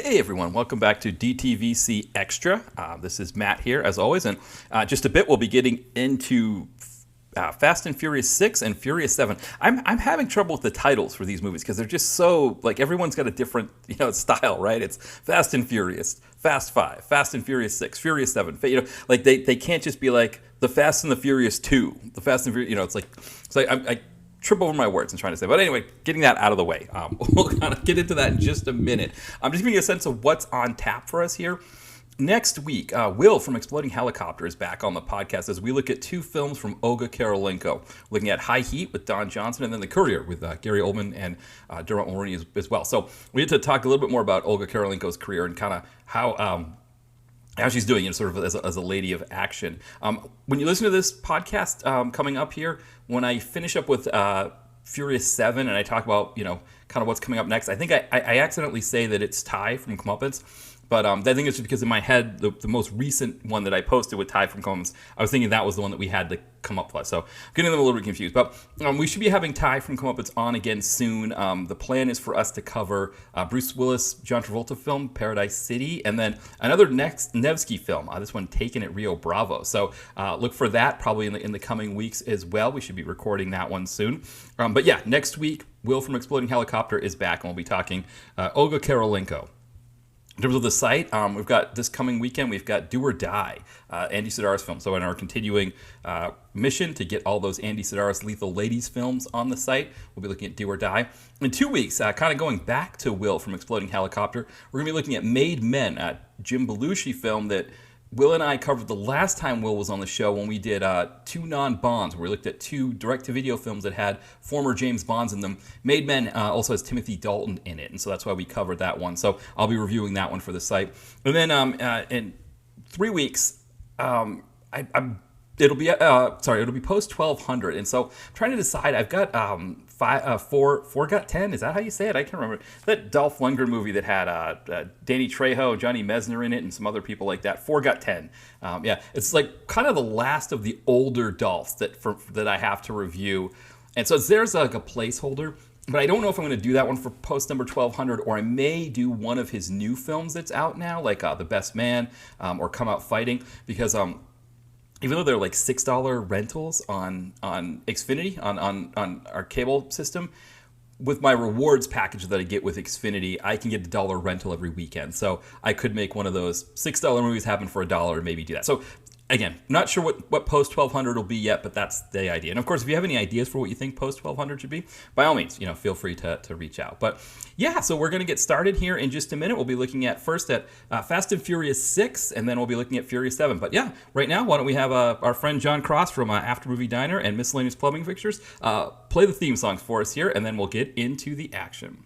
Hey everyone, welcome back to DTVC Extra. This is Matt here, as always, and just a bit we'll be getting into Fast and Furious 6 and Furious 7. I'm having trouble with the titles for these movies because they're just so, like, everyone's got a different, style, right? It's Fast and Furious, Fast 5, Fast and Furious 6, Furious 7. Like they can't just be like the Fast and the Furious 2, the Fast and Furious, it's like I trip over my words I'm trying to say. But anyway, getting that out of the way. We'll kind of get into that in just a minute. I'm just giving you a sense of what's on tap for us here. Next week, Will from Exploding Helicopter is back on the podcast as we look at two films from Olga Kurylenko. Looking at High Heat with Don Johnson and then The Courier with Gary Oldman and Dermot Mulroney as well. So we get to talk a little bit more about Olga Kurylenko's career and kind of how she's doing, sort of as a lady of action. When you listen to this podcast coming up here, when I finish up with Furious 7 and I talk about, kind of what's coming up next, I think I accidentally say that it's Ty from Comeuppance. But I think it's just because in my head, the most recent one that I posted with Ty from Comeuppance, I was thinking that was the one that we had to come up with. So I'm getting them a little bit confused. But we should be having Ty from Comeuppance on again soon. The plan is for us to cover Bruce Willis, John Travolta film, Paradise City, and then another next Nevsky film, this one Taken at Rio Bravo. So look for that probably in the coming weeks as well. We should be recording that one soon. But yeah, next week, Will from Exploding Helicopter is back, and we'll be talking Olga Kurylenko. In terms of the site, we've got this coming weekend, we've got Do or Die, Andy Sidaris film. So in our continuing mission to get all those Andy Sidaris Lethal Ladies films on the site, we'll be looking at Do or Die. In 2 weeks, kind of going back to Will from Exploding Helicopter, we're going to be looking at Made Men, a Jim Belushi film that Will and I covered the last time Will was on the show when we did Two Non-Bonds, where we looked at two direct-to-video films that had former James Bonds in them. Made Men also has Timothy Dalton in it, and so that's why we covered that one. So I'll be reviewing that one for the site. And then in 3 weeks, it'll be post 1200, and so I'm trying to decide. I've got four got 10. Is that how you say it? I can't remember. That Dolph Lundgren movie that had Danny Trejo, Johnny Mesner in it, and some other people like that. 4 got 10. Yeah, it's like kind of the last of the older Dolphs that I have to review, and so there's like a placeholder. But I don't know if I'm going to do that one for post number 1200, or I may do one of his new films that's out now, like The Best Man or Come Out Fighting, because even though they're like $6 rentals on Xfinity, on our cable system, with my rewards package that I get with Xfinity, I can get a $1 rental every weekend. So I could make one of those $6 movies happen for $1 and maybe do that. So again, not sure what post 1200 will be yet, but that's the idea. And of course, if you have any ideas for what you think post 1200 should be, by all means, feel free to reach out. But yeah, so we're going to get started here in just a minute. We'll be looking at first at Fast and Furious 6, and then we'll be looking at Furious 7. But yeah, right now, why don't we have our friend John Cross from After Movie Diner and Miscellaneous Plumbing Fixtures play the theme songs for us here, and then we'll get into the action.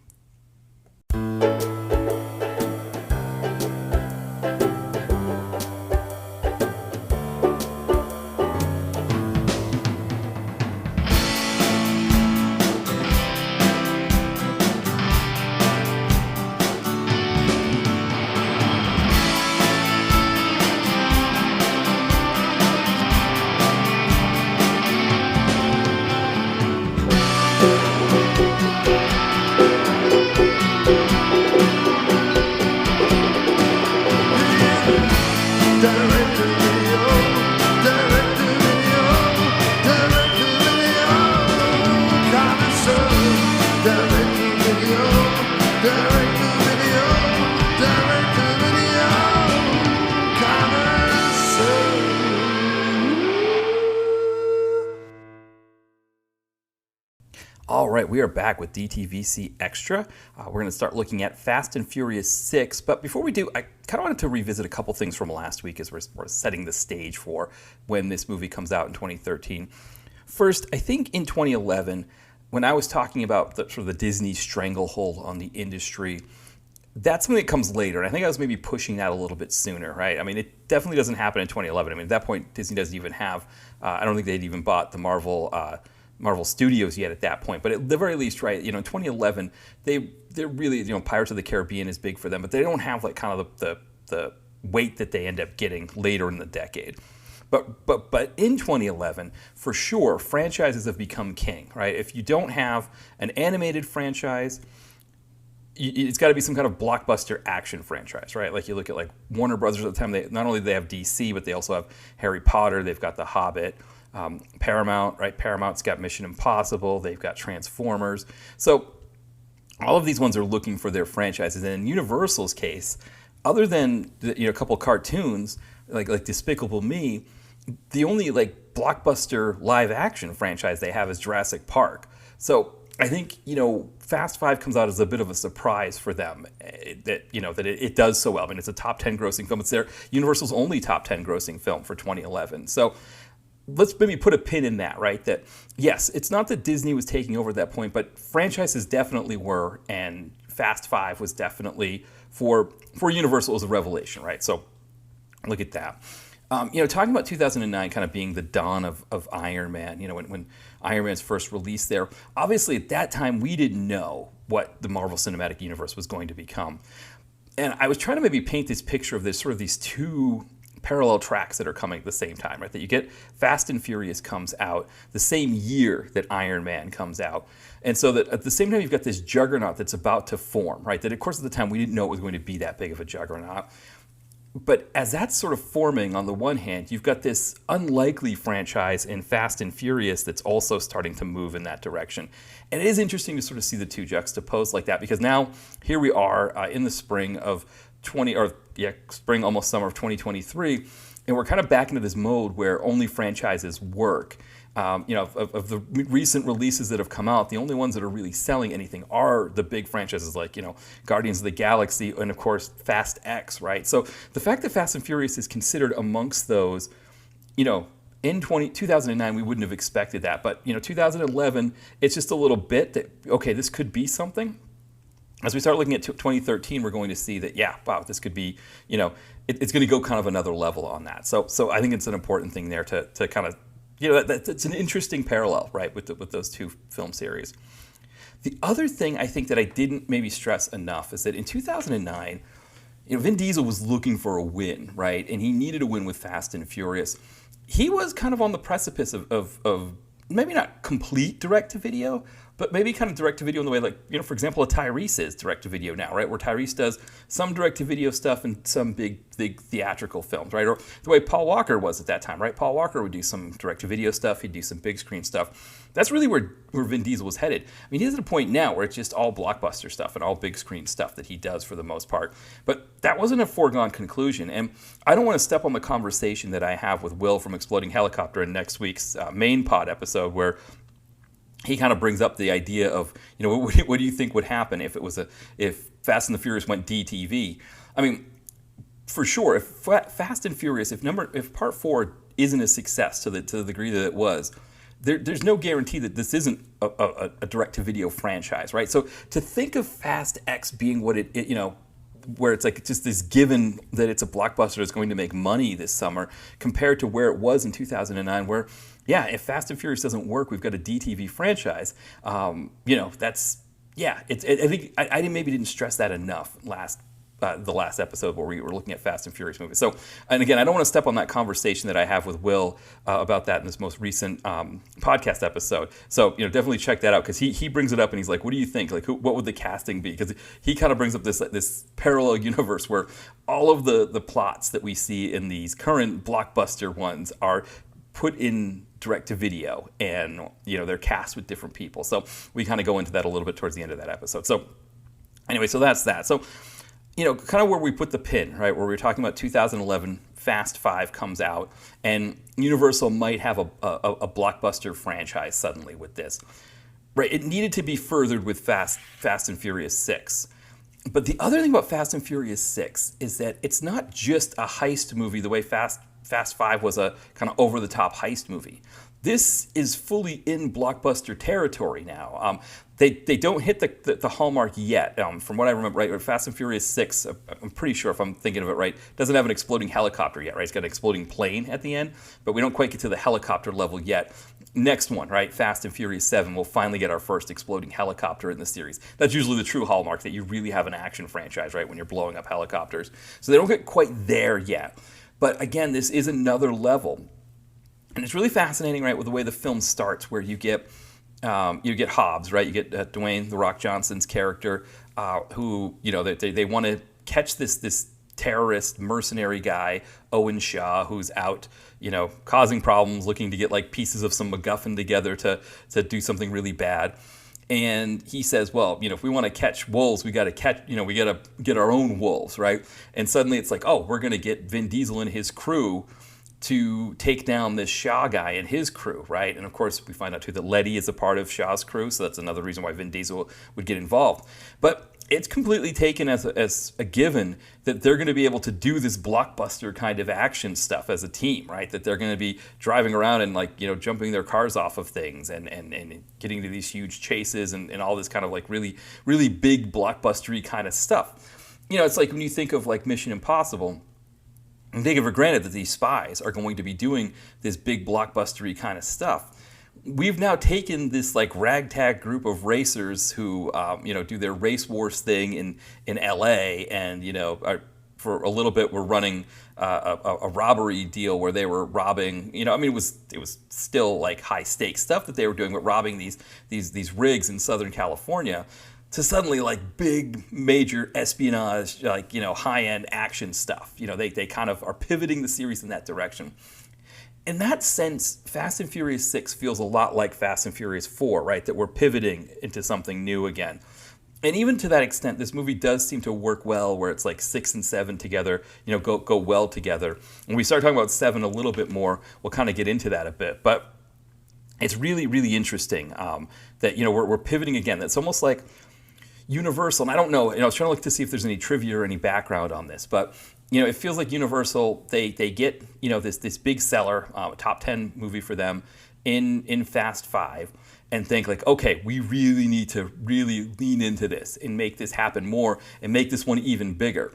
All right, we are back with DTVC Extra. We're going to start looking at Fast and Furious 6. But before we do, I kind of wanted to revisit a couple things from last week as we're setting the stage for when this movie comes out in 2013. First, I think in 2011, when I was talking about the Disney stranglehold on the industry, that's something that comes later. And I think I was maybe pushing that a little bit sooner, right? I mean, it definitely doesn't happen in 2011. I mean, at that point, Disney doesn't even have, I don't think they'd even bought the Marvel Studios yet at that point, but at the very least, right, in 2011, they're really, Pirates of the Caribbean is big for them, but they don't have like kind of the weight that they end up getting later in the decade. But in 2011, for sure, franchises have become king, right? If you don't have an animated franchise, it's got to be some kind of blockbuster action franchise, right? Like you look at like Warner Brothers at the time. They not only do they have DC, but they also have Harry Potter. They've got The Hobbit. Paramount, right? Paramount's got Mission Impossible. They've got Transformers. So all of these ones are looking for their franchises. And in Universal's case, other than a couple cartoons like Despicable Me, the only like blockbuster live action franchise they have is Jurassic Park. So I think Fast Five comes out as a bit of a surprise for them that it does so well. I mean, it's a top 10 grossing film. It's their Universal's only top 10 grossing film for 2011. So let's maybe put a pin in that, right? That yes, it's not that Disney was taking over at that point, but franchises definitely were, and Fast Five was definitely for Universal was a revelation, right? So look at that. Talking about 2009 kind of being the dawn of Iron Man, when Iron Man's first released there, obviously at that time we didn't know what the Marvel Cinematic Universe was going to become. And I was trying to maybe paint this picture of these two parallel tracks that are coming at the same time, right? That you get Fast and Furious comes out the same year that Iron Man comes out. And so that at the same time you've got this juggernaut that's about to form, right? That of course at the time we didn't know it was going to be that big of a juggernaut. But as that's sort of forming, on the one hand, you've got this unlikely franchise in Fast and Furious that's also starting to move in that direction. And it is interesting to sort of see the two juxtaposed like that, because now here we are in the spring of spring, almost summer of 2023, and we're kind of back into this mode where only franchises work. Of the recent releases that have come out, the only ones that are really selling anything are the big franchises like, Guardians of the Galaxy and, of course, Fast X, right? So the fact that Fast and Furious is considered amongst those, in 2009, we wouldn't have expected that. But, 2011, it's just a little bit that, okay, this could be something. As we start looking at 2013, we're going to see that, wow, this could be, it's going to go kind of another level on that. So I think it's an important thing there to kind of, that's an interesting parallel, right, with those two film series. The other thing I think that I didn't maybe stress enough is that in 2009, Vin Diesel was looking for a win, right, and he needed a win with Fast and Furious. He was kind of on the precipice of maybe not complete direct-to-video, but maybe kind of direct-to-video in the way like, for example, a Tyrese is direct-to-video now, right? Where Tyrese does some direct-to-video stuff and some big theatrical films, right? Or the way Paul Walker was at that time, right? Paul Walker would do some direct-to-video stuff. He'd do some big screen stuff. That's really where Vin Diesel was headed. I mean, he's at a point now where it's just all blockbuster stuff and all big screen stuff that he does for the most part. But that wasn't a foregone conclusion. And I don't want to step on the conversation that I have with Will from Exploding Helicopter in next week's main pod episode, where he kind of brings up the idea of, what do you think would happen if Fast and the Furious went DTV? I mean, for sure, if Fast and Furious, if Part 4 isn't a success to the degree that it was, there's no guarantee that this isn't a direct-to-video franchise, right? So to think of Fast X being what it where it's like just this given that it's a blockbuster that's going to make money this summer, compared to where it was in 2009, where, if Fast and Furious doesn't work, we've got a DTV franchise. That's, I think I maybe didn't stress that enough the last episode where we were looking at Fast and Furious movies. So, and again, I don't want to step on that conversation that I have with Will about that in this most recent podcast episode. So, definitely check that out, because he brings it up and he's like, what do you think? Like, what would the casting be? Because he kind of brings up this parallel universe where all of the plots that we see in these current blockbuster ones are put in direct-to-video, and, they're cast with different people. So we kind of go into that a little bit towards the end of that episode. So anyway, so that's that. So, kind of where we put the pin, right, where we were talking about 2011, Fast 5 comes out, and Universal might have a blockbuster franchise suddenly with this. Right, it needed to be furthered with Fast and Furious 6. But the other thing about Fast and Furious 6 is that it's not just a heist movie the way Fast 5 was a kind of over-the-top heist movie. This is fully in blockbuster territory now. They don't hit the hallmark yet. From what I remember, right, Fast and Furious 6, I'm pretty sure if I'm thinking of it right, doesn't have an exploding helicopter yet, right? It's got an exploding plane at the end, but we don't quite get to the helicopter level yet. Next one, right, Fast and Furious 7, we'll finally get our first exploding helicopter in the series. That's usually the true hallmark, that you really have an action franchise, right, when you're blowing up helicopters. So they don't get quite there yet. But again, this is another level. And it's really fascinating, right, with the way the film starts, where you get you get Hobbs, right? You get Dwayne The Rock Johnson's character, who they want to catch this terrorist mercenary guy, Owen Shaw, who's out, causing problems, looking to get like pieces of some MacGuffin together to do something really bad. And he says, well, if we want to catch wolves, we got to get our own wolves, right? And suddenly it's like, oh, we're going to get Vin Diesel and his crew to take down this Shaw guy and his crew, right? And of course, we find out too that Letty is a part of Shaw's crew, so that's another reason why Vin Diesel would get involved. But it's completely taken as a given that they're going to be able to do this blockbuster kind of action stuff as a team, right? That they're going to be driving around and jumping their cars off of things and getting to these huge chases and all this kind of like really, really big blockbustery kind of stuff. It's like when you think of like Mission Impossible, and take it for granted that these spies are going to be doing this big blockbustery kind of stuff. We've now taken this like ragtag group of racers who do their race wars thing in LA, and for a little bit were running a robbery deal where they were robbing. It was still like high stakes stuff that they were doing, but robbing these rigs in Southern California. To suddenly like big major espionage, high end action stuff. They kind of are pivoting the series in that direction. In that sense, Fast and Furious 6 feels a lot like Fast and Furious 4, right? That we're pivoting into something new again. And even to that extent, this movie does seem to work well, where it's like 6 and 7 together, go well together. When we start talking about 7 a little bit more, we'll kind of get into that a bit. But it's really, really interesting that, we're pivoting again. That's almost like Universal, and I don't know, I was trying to look to see if there's any trivia or any background on this, but it feels like Universal, they get this big seller, top 10 movie for them in Fast 5, and think like, okay, we really need to really lean into this and make this happen more and make this one even bigger.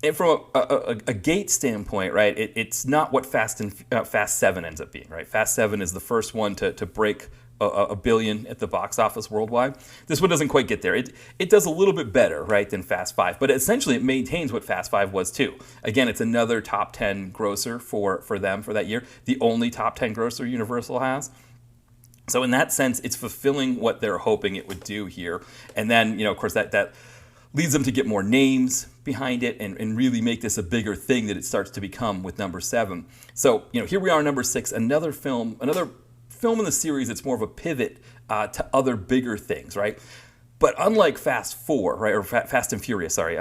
And from a gate standpoint, right, it's not what Fast 7 ends up being, right? Fast 7 is the first one to break a billion at the box office worldwide. This one doesn't quite get there. It does a little bit better, right, than Fast 5, but essentially it maintains what Fast 5 was too. Again, it's another top 10 grosser for them for that year, the only top 10 grosser Universal has. So in that sense, it's fulfilling what they're hoping it would do here. And then, of course, that leads them to get more names behind it and really make this a bigger thing that it starts to become with number 7. So, here we are, number 6, another film in the series that's more of a pivot to other bigger things, right? But unlike Fast 4, right, or Fast and Furious, sorry,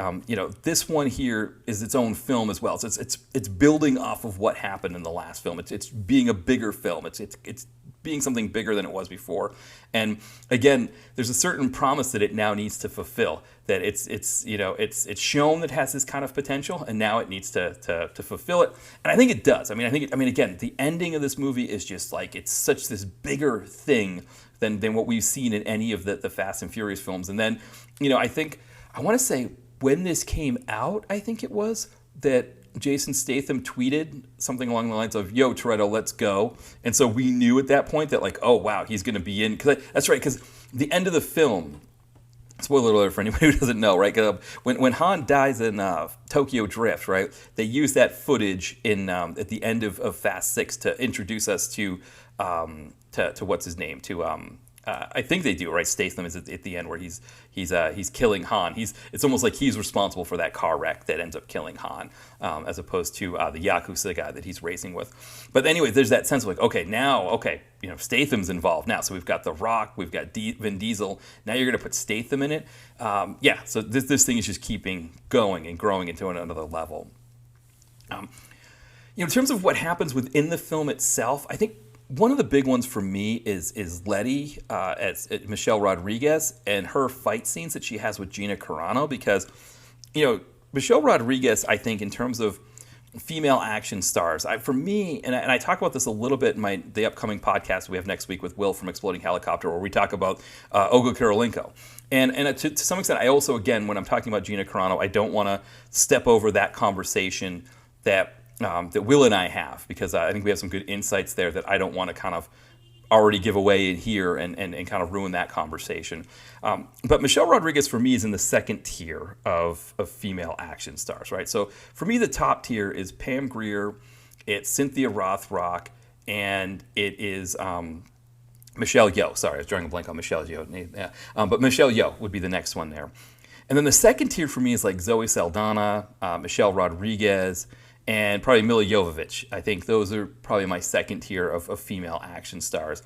this one here is its own film as well. So it's building off of what happened in the last film. It's being a bigger film. It's being something bigger than it was before. And again, there's a certain promise that it now needs to fulfill. That it's shown that it has this kind of potential, and now it needs to fulfill it. And I think it does. Again, the ending of this movie is just like, it's such this bigger thing than what we've seen in any of the Fast and Furious films. And then, I want to say when this came out, I think it was that Jason Statham tweeted something along the lines of, "Yo, Toretto, let's go." And so we knew at that point that like, oh wow, he's going to be in. That's right, because the end of the film, spoiler alert for anybody who doesn't know, right? When Han dies in Tokyo Drift, right? They use that footage in at the end of Fast 6 to introduce us to what's his name, I think they do, right? Statham is at the end where he's killing Han. It's almost like he's responsible for that car wreck that ends up killing Han, as opposed to the Yakuza guy that he's racing with. But anyway, there's that sense of like, okay, Statham's involved now. So we've got The Rock, we've got Vin Diesel. Now you're going to put Statham in it. So this thing is just keeping going and growing into another level. In terms of what happens within the film itself, I think one of the big ones for me is Letty as Michelle Rodriguez and her fight scenes that she has with Gina Carano, because Michelle Rodriguez, I think, in terms of female action stars, for me, and I talk about this a little bit in the upcoming podcast we have next week with Will from Exploding Helicopter, where we talk about Olga Kurylenko. And to some extent, I also, again, when I'm talking about Gina Carano, I don't want to step over that conversation that Will and I have, because I think we have some good insights there that I don't want to kind of already give away in here and kind of ruin that conversation. But Michelle Rodriguez, for me, is in the second tier of female action stars, right? So for me, the top tier is Pam Grier, it's Cynthia Rothrock, and it is Michelle Yeoh. Sorry, I was drawing a blank on Michelle Yeoh. Yeah. But Michelle Yeoh would be the next one there. And then the second tier for me is like Zoe Saldana, Michelle Rodriguez, and probably Mila Jovovich. I think those are probably my second tier of female action stars.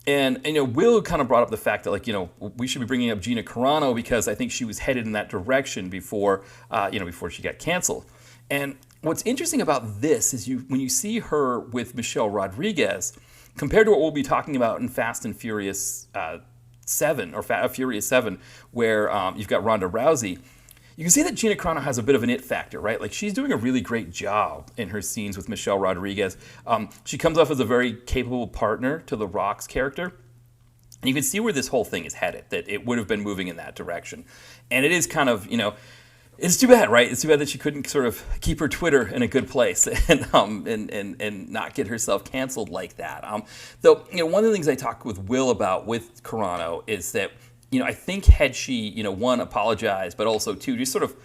And Will kind of brought up the fact that we should be bringing up Gina Carano because I think she was headed in that direction before before she got canceled. And what's interesting about this is when you see her with Michelle Rodriguez compared to what we'll be talking about in Fast and Furious 7 or Furious 7, where you've got Ronda Rousey. You can see that Gina Carano has a bit of an it factor, right? Like she's doing a really great job in her scenes with Michelle Rodriguez. She comes off as a very capable partner to The Rock's character. And you can see where this whole thing is headed, that it would have been moving in that direction. And it is kind of, it's too bad, right? It's too bad that she couldn't sort of keep her Twitter in a good place and not get herself canceled like that. Though, one of the things I talked with Will about with Carano is that, I think had she, one, apologized, but also two, just sort of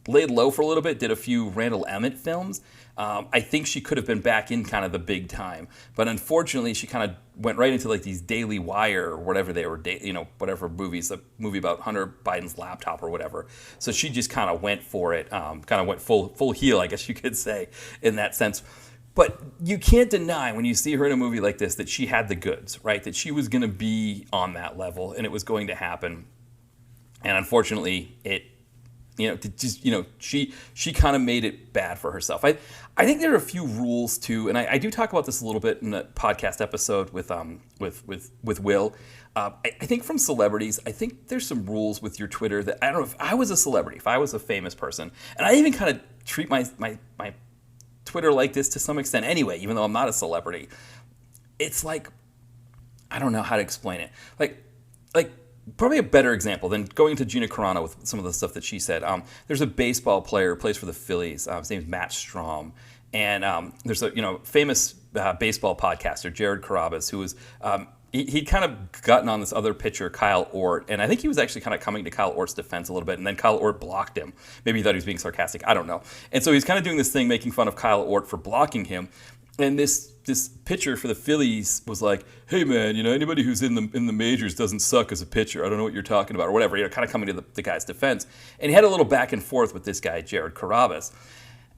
laid low for a little bit, did a few Randall Emmett films, I think she could have been back in kind of the big time. But unfortunately, she kind of went right into like these Daily Wire or whatever they were, whatever movies, a movie about Hunter Biden's laptop or whatever. So she just kind of went for it, kind of went full heel, I guess you could say, in that sense. But you can't deny when you see her in a movie like this that she had the goods, right? That she was going to be on that level and it was going to happen. And unfortunately, she kind of made it bad for herself. I think there are a few rules too, and I do talk about this a little bit in the podcast episode with Will. I think from celebrities, I think there's some rules with your Twitter that I don't know if I was a celebrity, if I was a famous person, and I even kind of treat my Twitter like this to some extent anyway, even though I'm not a celebrity. It's like, I don't know how to explain it. Like probably a better example than going to Gina Carano with some of the stuff that she said. There's a baseball player who plays for the Phillies. His name is Matt Strom. And there's a famous baseball podcaster, Jared Carrabis, who was he'd kind of gotten on this other pitcher, Kyle Ort, and I think he was actually kind of coming to Kyle Ort's defense a little bit, and then Kyle Ort blocked him. Maybe he thought he was being sarcastic. I don't know. And so he's kind of doing this thing, making fun of Kyle Ort for blocking him. And this pitcher for the Phillies was like, "Hey man, anybody who's in the majors doesn't suck as a pitcher. I don't know what you're talking about," or whatever. Kind of coming to the guy's defense. And he had a little back and forth with this guy, Jared Carrabis.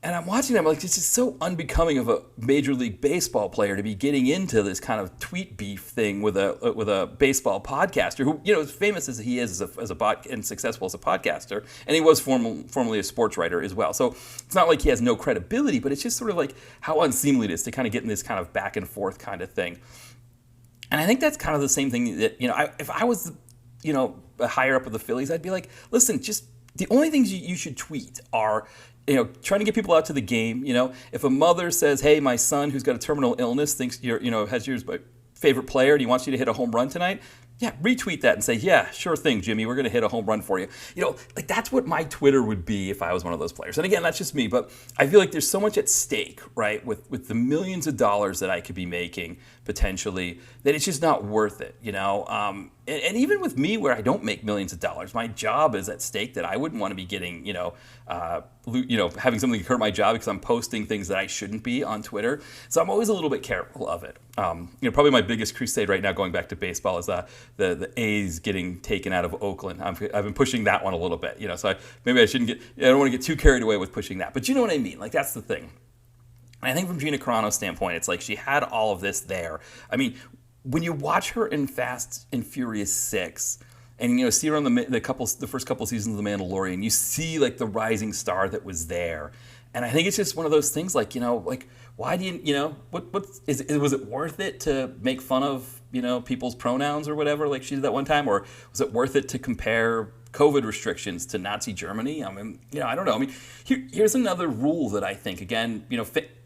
And I'm watching them, like, this is so unbecoming of a Major League Baseball player to be getting into this kind of tweet beef thing with a baseball podcaster who, as famous as he is as a bot and successful as a podcaster, and he was formerly a sports writer as well. So it's not like he has no credibility, but it's just sort of like how unseemly it is to kind of get in this kind of back and forth kind of thing. And I think that's kind of the same thing that, if I was, a higher up of the Phillies, I'd be like, listen, just the only things you should tweet are, trying to get people out to the game. If a mother says, "Hey, my son who's got a terminal illness thinks has your favorite player and he wants you to hit a home run tonight," yeah, retweet that and say, "Yeah, sure thing, Jimmy. We're going to hit a home run for you." Like that's what my Twitter would be if I was one of those players. And again, that's just me, but I feel like there's so much at stake, right, with the millions of dollars that I could be making potentially, that it's just not worth it, And even with me, where I don't make millions of dollars, my job is at stake. That I wouldn't want to be getting, having something hurt my job because I'm posting things that I shouldn't be on Twitter. So I'm always a little bit careful of it. Probably my biggest crusade right now, going back to baseball, is the A's getting taken out of Oakland. I've been pushing that one a little bit, So maybe I shouldn't I don't want to get too carried away with pushing that. But you know what I mean? Like that's the thing. And I think from Gina Carano's standpoint, it's like she had all of this there. I mean, when you watch her in Fast and Furious 6, and see her on the first couple seasons of The Mandalorian, you see like the rising star that was there. And I think it's just one of those things, like why do was it worth it to make fun of people's pronouns or whatever, like she did that one time, or was it worth it to compare COVID restrictions to Nazi Germany? I mean, I don't know. I mean, here's another rule that I think, again,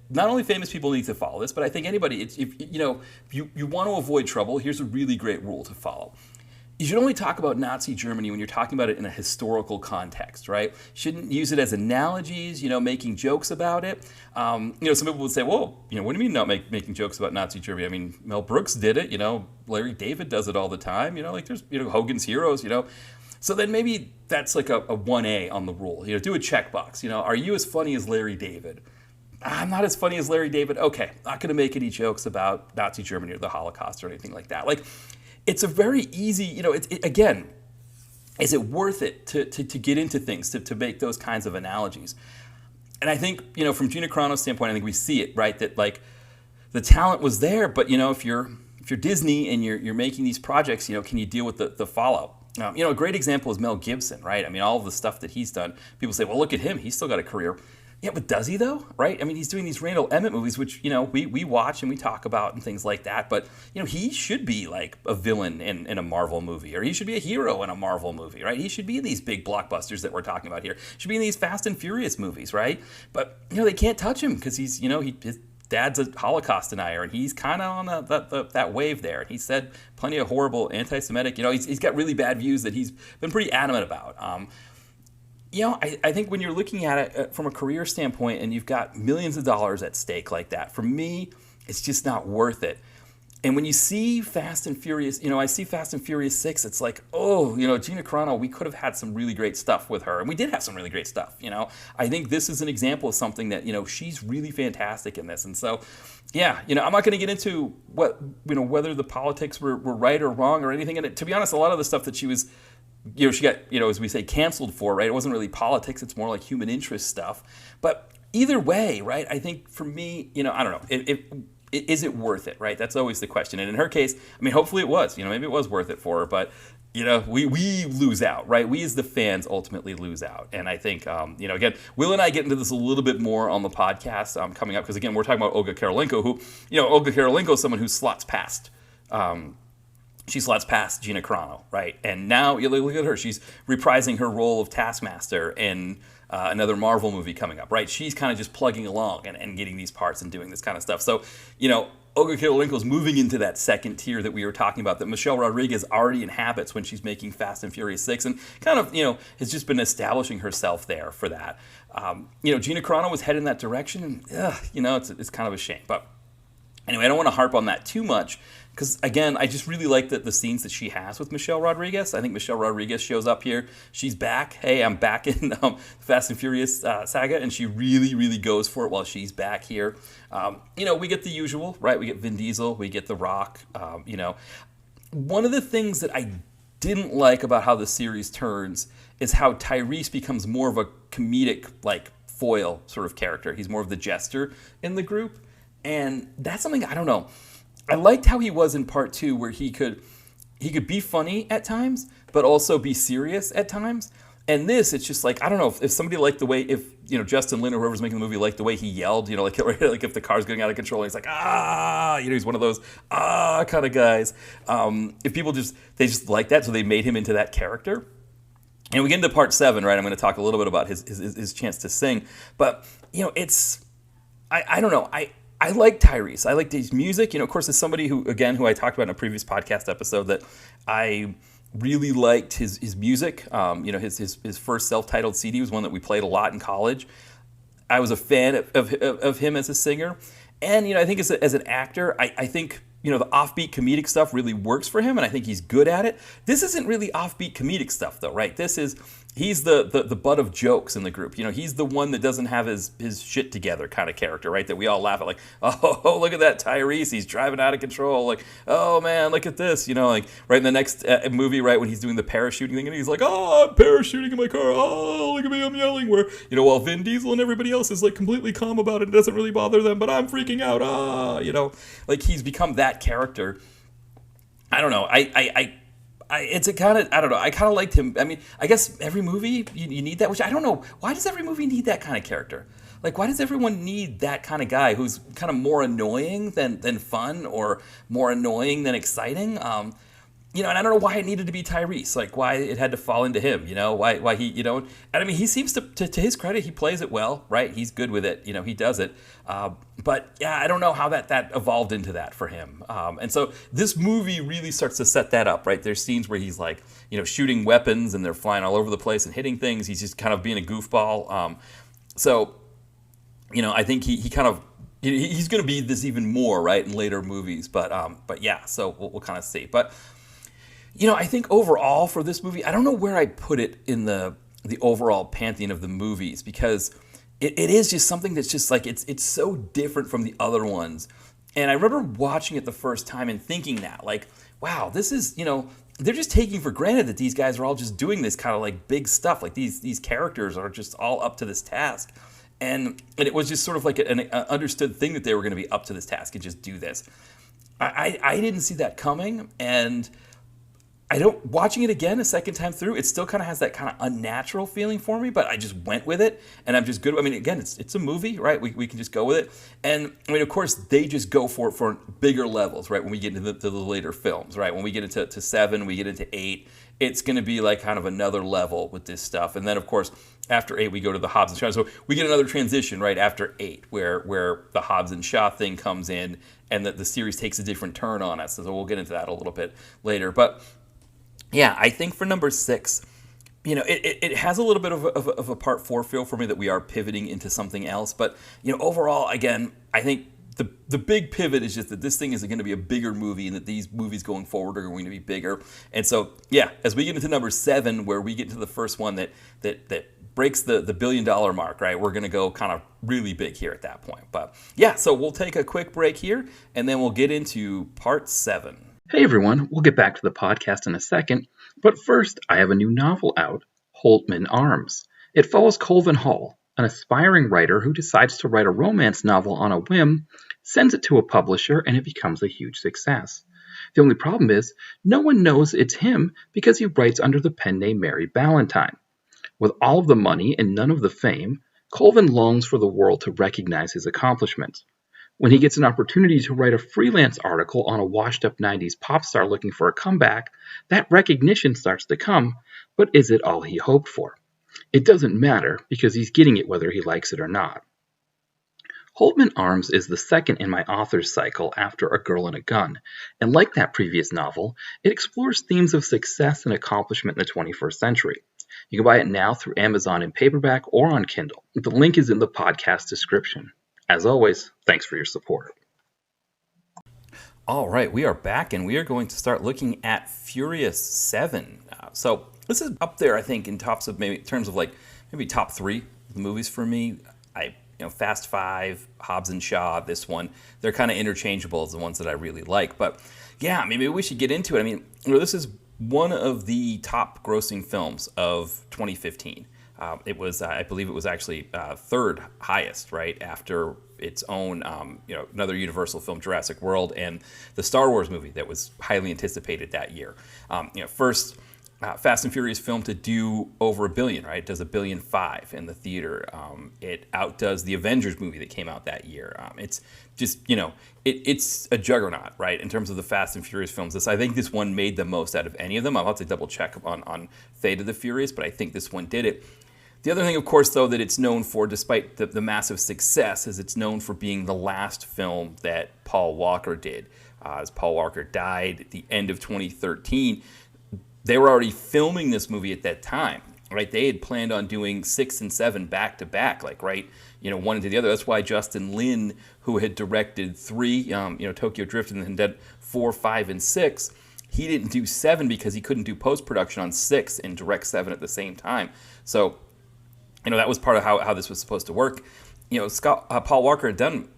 not only famous people need to follow this, but I think anybody, if you want to avoid trouble, here's a really great rule to follow. You should only talk about Nazi Germany when you're talking about it in a historical context, right? Shouldn't use it as analogies, making jokes about it. Some people would say, well, what do you mean not making jokes about Nazi Germany? I mean, Mel Brooks did it, Larry David does it all the time, there's, Hogan's Heroes, So then maybe that's like a 1A on the rule, do a checkbox, are you as funny as Larry David? I'm not as funny as Larry David. Okay, not going to make any jokes about Nazi Germany or the Holocaust or anything like that. Like, it's a very easy, again, is it worth it to get into things, to make those kinds of analogies? And I think, from Gina Carano's standpoint, I think we see it, right? That, like, the talent was there, but, if you're Disney and you're making these projects, can you deal with the fallout? A great example is Mel Gibson, right? I mean, all of the stuff that he's done, people say, well, look at him. He's still got a career. Yeah, but does he, though? Right? I mean, he's doing these Randall Emmett movies, which, we watch and we talk about and things like that. But, he should be like a villain in a Marvel movie, or he should be a hero in a Marvel movie, right? He should be in these big blockbusters that we're talking about here. He should be in these Fast and Furious movies, right? But, they can't touch him because he's, his dad's a Holocaust denier, and he's kind of on that wave there. And he said plenty of horrible anti-Semitic, he's got really bad views that he's been pretty adamant about. I think when you're looking at it from a career standpoint and you've got millions of dollars at stake like that, for me, it's just not worth it. And when you see Fast and Furious, I see Fast and Furious 6, it's like, oh, Gina Carano, we could have had some really great stuff with her. And we did have some really great stuff, I think this is an example of something that, she's really fantastic in this. And so, yeah, I'm not going to get into whether the politics were right or wrong or anything. And to be honest, a lot of the stuff that she was, she got, as we say, canceled for, right? It wasn't really politics. It's more like human interest stuff. But either way, right, I think for me, I don't know. Is it worth it, right? That's always the question. And in her case, I mean, hopefully it was. Maybe it was worth it for her. But, we lose out, right? We as the fans ultimately lose out. And I think, again, Will and I get into this a little bit more on the podcast coming up. Because, again, we're talking about Olga Kurylenko, who, Olga Kurylenko is someone who slots past. She slots past Gina Carano, right? And now you look at her; she's reprising her role of Taskmaster in another Marvel movie coming up, right? She's kind of just plugging along and getting these parts and doing this kind of stuff. So, Olga Kurylenko is moving into that second tier that we were talking about, that Michelle Rodriguez already inhabits when she's making Fast and Furious 6, and kind of, has just been establishing herself there for that. Gina Carano was headed in that direction, and it's kind of a shame. But anyway, I don't want to harp on that too much, because, again, I just really like the scenes that she has with Michelle Rodriguez. I think Michelle Rodriguez shows up here. She's back. Hey, I'm back in Fast and Furious saga, and she really, really goes for it while she's back here. We get the usual, right? We get Vin Diesel. We get The Rock. One of the things that I didn't like about how the series turns is how Tyrese becomes more of a comedic, like, foil sort of character. He's more of the jester in the group. And that's something, I don't know. I liked how he was in part 2, where he could be funny at times, but also be serious at times. And this, it's just like, I don't know, if somebody liked the way, if, Justin Lin or whoever's making the movie liked the way he yelled, like if the car's getting out of control, and he's like, he's one of those, kind of guys. If people they just like that, so they made him into that character. And we get into part 7, right? I'm going to talk a little bit about his chance to sing. But, I don't know. I like Tyrese. I like his music. Of course, as somebody who I talked about in a previous podcast episode, that I really liked his music. His first self-titled CD was one that we played a lot in college. I was a fan of him as a singer. And, I think as an actor, I think, the offbeat comedic stuff really works for him, and I think he's good at it. This isn't really offbeat comedic stuff, though, right? He's the butt of jokes in the group. He's the one that doesn't have his shit together kind of character, right? That we all laugh at, like, oh, look at that Tyrese, he's driving out of control. Like, oh man, look at this. Like right in the next movie, right, when he's doing the parachuting thing, and he's like, oh, I'm parachuting in my car. Oh, look at me, I'm yelling. Where while Vin Diesel and everybody else is like completely calm about it, it doesn't really bother them, but I'm freaking out. Like he's become that character. I don't know. It's a kind of, I don't know, I kind of liked him. I mean, I guess every movie, you need that, which I don't know. Why does every movie need that kind of character? Like, why does everyone need that kind of guy who's kind of more annoying than fun, or more annoying than exciting? And I don't know why it needed to be Tyrese, like why it had to fall into him, why he, and I mean, he seems to his credit, he plays it well, right? He's good with it, he does it. But yeah, I don't know how that evolved into that for him. And so this movie really starts to set that up, right? There's scenes where he's like, shooting weapons and they're flying all over the place and hitting things. He's just kind of being a goofball. So, I think he kind of, he's going to be this even more, right, in later movies. But yeah, so we'll kind of see. But I think overall for this movie, I don't know where I put it in the overall pantheon of the movies, because it is just something that's just like it's so different from the other ones. And I remember watching it the first time and thinking that, like, wow, this is, they're just taking for granted that these guys are all just doing this kind of like big stuff. Like these characters are just all up to this task. And it was just sort of like an understood thing that they were going to be up to this task and just do this. I didn't see that coming, and I don't, watching it again a second time through, it still kind of has that kind of unnatural feeling for me, but I just went with it, and I'm just good. I mean, again, it's a movie, right? We can just go with it. And I mean, of course, they just go for it for bigger levels, right? When we get into the later films, right? When we get into 7, we get into 8, it's going to be like kind of another level with this stuff. And then, of course, after 8, we go to the Hobbs and Shaw. So we get another transition right after 8, where the Hobbs and Shaw thing comes in, and the series takes a different turn on us. So we'll get into that a little bit later. But yeah, I think for number 6, it has a little bit of a part 4 feel for me, that we are pivoting into something else. But, overall, again, I think the big pivot is just that this thing is going to be a bigger movie, and that these movies going forward are going to be bigger. And so, yeah, as we get into number 7, where we get to the first one that breaks the $1 billion mark, right? We're going to go kind of really big here at that point. But yeah, so we'll take a quick break here, and then we'll get into part 7. Hey everyone, we'll get back to the podcast in a second, but first I have a new novel out, Holtman Arms. It follows Colvin Hall, an aspiring writer who decides to write a romance novel on a whim, sends it to a publisher, and it becomes a huge success. The only problem is, no one knows it's him because he writes under the pen name Mary Ballantyne. With all of the money and none of the fame, Colvin longs for the world to recognize his accomplishments. When he gets an opportunity to write a freelance article on a washed-up 90s pop star looking for a comeback, that recognition starts to come, but is it all he hoped for? It doesn't matter, because he's getting it whether he likes it or not. Holtman Arms is the second in my author's cycle after A Girl and a Gun, and like that previous novel, it explores themes of success and accomplishment in the 21st century. You can buy it now through Amazon in paperback or on Kindle. The link is in the podcast description. As always, thanks for your support. All right, we are back, and we are going to start looking at Furious 7. So this is up there, I think, in terms of maybe top 3 movies for me. Fast 5, Hobbs and Shaw, this one, they're kind of interchangeable as the ones that I really like. But yeah, maybe we should get into it. I mean, this is one of the top grossing films of 2015. It was, I believe it was actually third highest, right, after its own, another Universal film, Jurassic World, and the Star Wars movie that was highly anticipated that year. First Fast and Furious film to do over $1 billion, right? It does $1.5 billion in the theater. It outdoes the Avengers movie that came out that year. It's just, it's a juggernaut, right? In terms of the Fast and Furious films, I think this one made the most out of any of them. I'll have to double check on Fate of the Furious, but I think this one did it. The other thing, of course, though, that it's known for, despite the massive success, is it's known for being the last film that Paul Walker did. As Paul Walker died at the end of 2013, they were already filming this movie at that time, right? They had planned on doing 6 and 7 back to back, one into the other. That's why Justin Lin, who had directed 3, Tokyo Drift, and then did 4, 5, and 6, he didn't do 7 because he couldn't do post-production on 6 and direct 7 at the same time. So, that was part of how this was supposed to work. Paul Walker had done,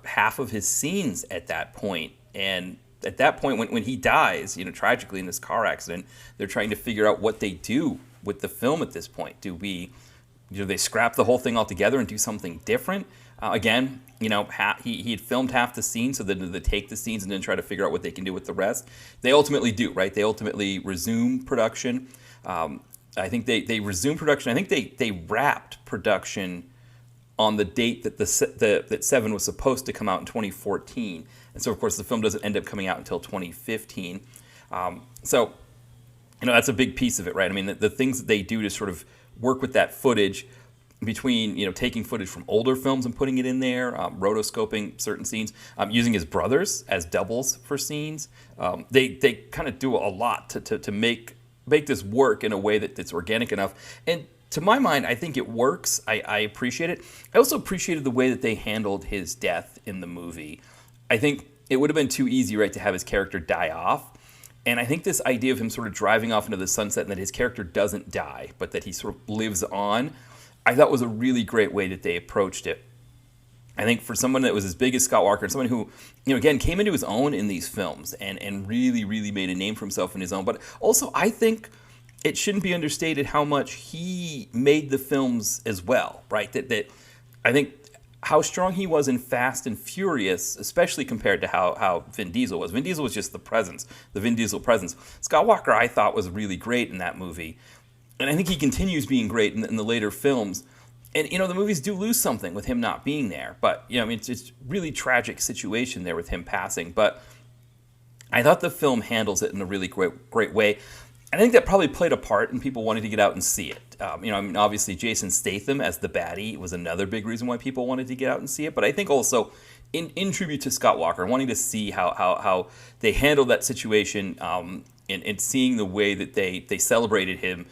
half of his scenes at that point, and at that point, when he dies, tragically in this car accident, they're trying to figure out what they do with the film at this point. Do they scrap the whole thing altogether and do something different? Again, he had filmed half the scenes, so then they take the scenes and then try to figure out what they can do with the rest. They ultimately do, right? They ultimately resume production. I think they resumed production. I think they wrapped production on the date that that 7 was supposed to come out in 2014. And so, of course, the film doesn't end up coming out until 2015. So, that's a big piece of it, right? I mean, the things that they do to sort of work with that footage between, taking footage from older films and putting it in there, rotoscoping certain scenes, using his brothers as doubles for scenes. They kind of do a lot to make this work in a way that's organic enough. And to my mind, I think it works. I appreciate it. I also appreciated the way that they handled his death in the movie. I think it would have been too easy, right, to have his character die off. And I think this idea of him sort of driving off into the sunset and that his character doesn't die, but that he sort of lives on, I thought was a really great way that they approached it. I think for someone that was as big as Scott Walker, someone who, again, came into his own in these films and really, really made a name for himself in his own. But also, I think it shouldn't be understated how much he made the films as well, right? That I think how strong he was in Fast and Furious, especially compared to how Vin Diesel was. Vin Diesel was just the presence, the Vin Diesel presence. Scott Walker, I thought, was really great in that movie. And I think he continues being great in the later films. And, the movies do lose something with him not being there. But, it's really tragic situation there with him passing. But I thought the film handles it in a really great way. I think that probably played a part in people wanting to get out and see it. Obviously Jason Statham as the baddie was another big reason why people wanted to get out and see it. But I think also in tribute to Scott Walker, wanting to see how they handled that situation and seeing the way that they celebrated him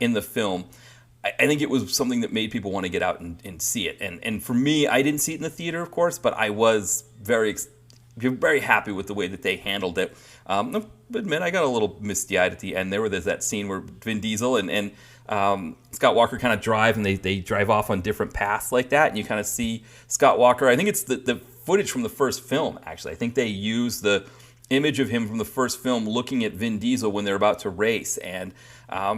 in the film, I think it was something that made people want to get out and see it. And for me, I didn't see it in the theater, of course, but I was very happy with the way that they handled it. I'll admit, I got a little misty-eyed at the end there, where there's that scene where Vin Diesel and Scott Walker kind of drive, and they drive off on different paths like that, and you kind of see Scott Walker. I think it's the footage from the first film, actually. I think they use the image of him from the first film looking at Vin Diesel when they're about to race. And I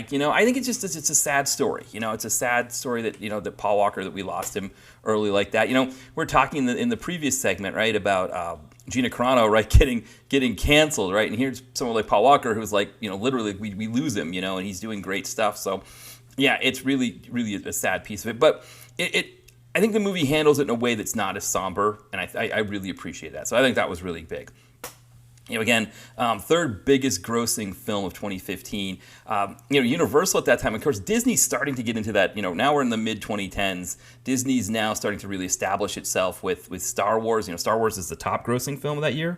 think it's a sad story. It's a sad story that that Paul Walker, that we lost him early like that. We're talking in the previous segment, right, about Gina Carano, right, getting canceled, right? And here's someone like Paul Walker who's like, literally we lose him, and he's doing great stuff. So yeah, it's really, really a sad piece of it. But I think the movie handles it in a way that's not as somber, and I really appreciate that. So I think that was really big. Again, third biggest grossing film of 2015. Universal at that time, of course, Disney's starting to get into that. Now we're in the mid-2010s. Disney's now starting to really establish itself with Star Wars. Star Wars is the top grossing film of that year,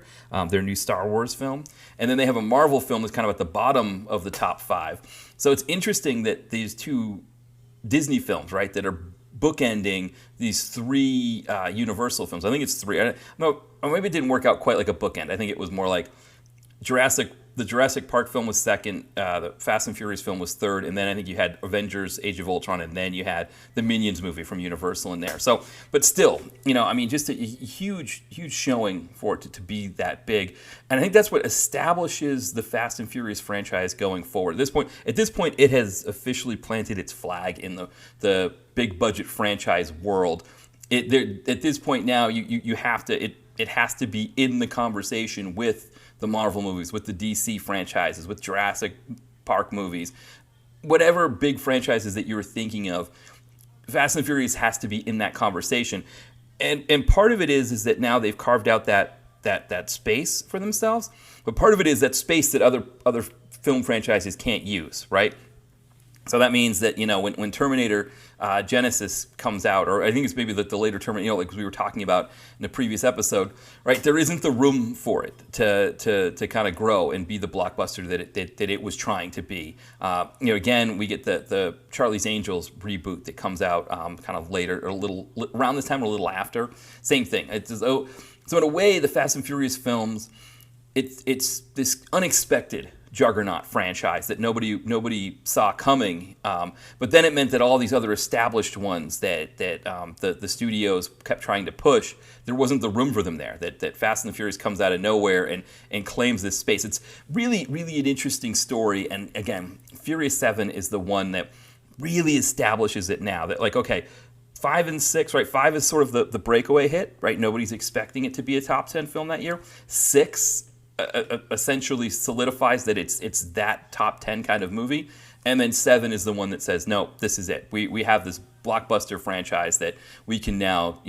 their new Star Wars film. And then they have a Marvel film that's kind of at the bottom of the top 5. So it's interesting that these two Disney films, right, that are bookending these 3 Universal films. I think it's 3. Or maybe it didn't work out quite like a bookend. I think it was more like the Jurassic Park film was second, the Fast and Furious film was third, and then I think you had Avengers: Age of Ultron, and then you had the Minions movie from Universal in there. So, but still, just a huge showing for it to be that big. And I think that's what establishes the Fast and Furious franchise going forward. At this point, it has officially planted its flag in the big budget franchise world. At this point now, you have to. It has to be in the conversation with the Marvel movies, with the DC franchises, with Jurassic Park movies, whatever big franchises that you're thinking of. Fast and Furious has to be in that conversation, and part of it is that now they've carved out that space for themselves, but part of it is that space that other film franchises can't use, right? So that means that when Terminator Genesis comes out, or I think it's maybe the later Terminator, like we were talking about in the previous episode, right? There isn't the room for it to kind of grow and be the blockbuster that it was trying to be. Again, we get the Charlie's Angels reboot that comes out kind of later, or a little around this time or a little after. Same thing. So in a way, the Fast and Furious films, it's this unexpected juggernaut franchise that nobody saw coming, but then it meant that all these other established ones that the studios kept trying to push, there wasn't the room for them there. That Fast and the Furious comes out of nowhere and claims this space. It's really, really an interesting story. And again, Furious 7 is the one that really establishes it now. That like, okay, 5 and 6, right? 5 is sort of the breakaway hit, right? Nobody's expecting it to be a top 10 film that year. 6 essentially solidifies that it's that top 10 kind of movie, and then 7 is the one that says, no, this is it. We have this blockbuster franchise that we can now